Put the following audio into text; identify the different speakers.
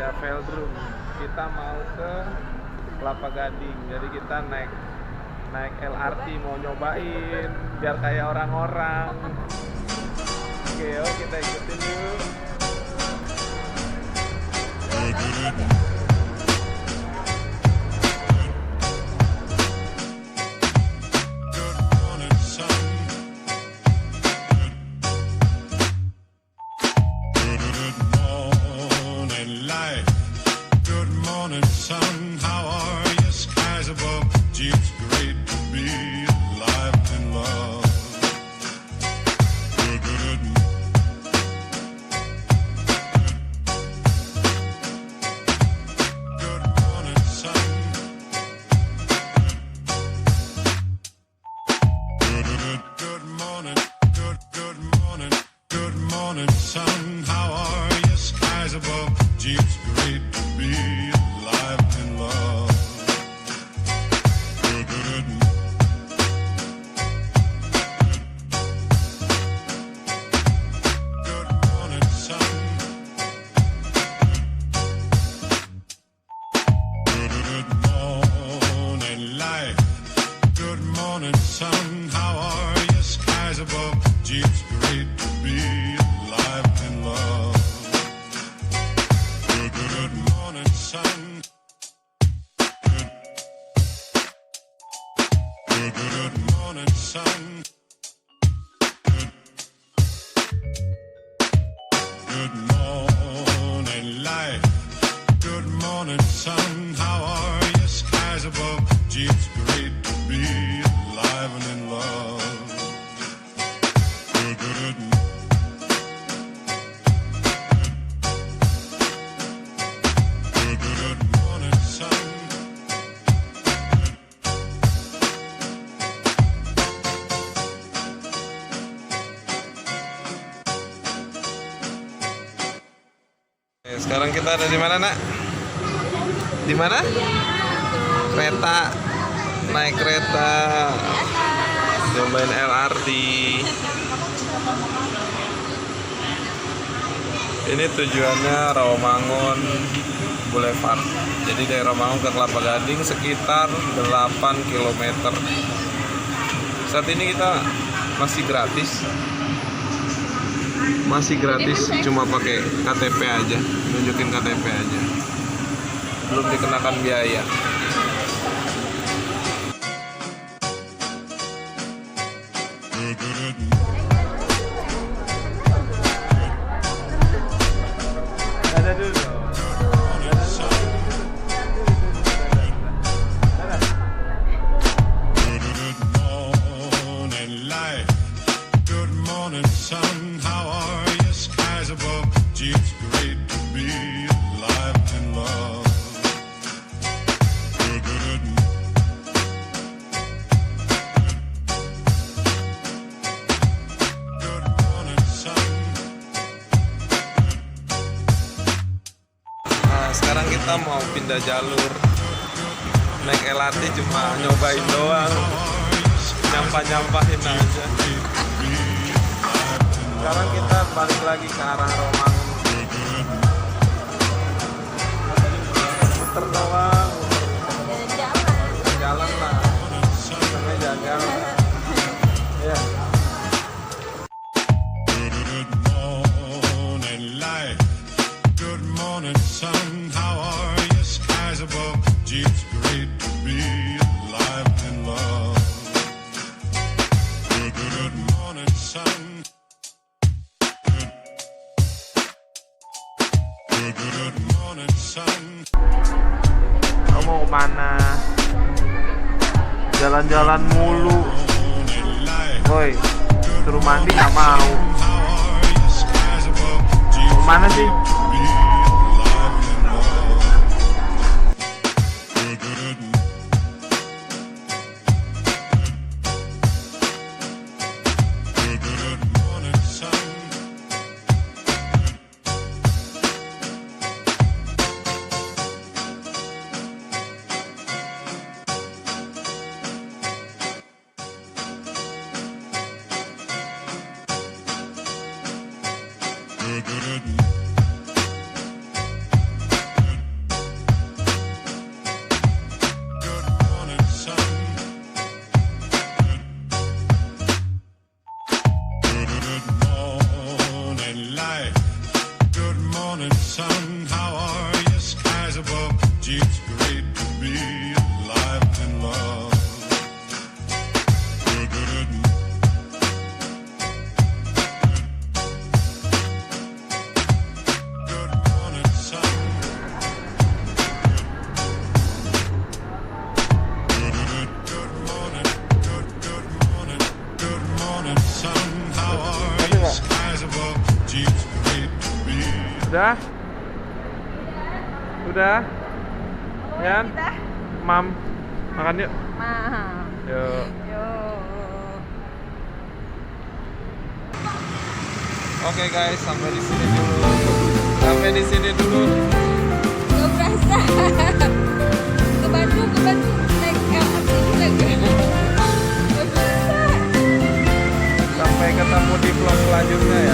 Speaker 1: Jaya Veldrum. Kita mau ke Kelapa Gading. Jadi kita naik LRT, mau nyobain biar kayak orang-orang. Oke, yuk kita ikutin yuk. Sekarang kita ada di mana, Nak? Di mana? Kereta. Naik kereta. Cobain LRT. Ini tujuannya Rawamangun Boulevard. Jadi dari Rawamangun ke Kelapa Gading sekitar 8 km. Saat ini kita masih gratis, cuma pakai KTP aja, nunjukin KTP aja, belum dikenakan biaya. Ada dulu. Sekarang kita mau pindah jalur, naik LRT cuma nyobain doang, nyampahin aja. Sekarang kita balik lagi ke arah Rawamangun, muter doang, jalan lah, sampai jalan. Ya. Kamu mau kemana? Jalan-jalan mulu. Woi, suruh mandi nggak mau. Kemana sih? Udah? Udah? Yan? Mam, makan yuk.
Speaker 2: Mam.
Speaker 1: Yuk.
Speaker 2: Yuk.
Speaker 1: Oke guys, sampai di sini dulu. Sampai di sini dulu.
Speaker 2: Gak berasa. Ke Bandung naik LRT lagi. Gak bisa.
Speaker 1: Sampai ketemu di vlog selanjutnya ya.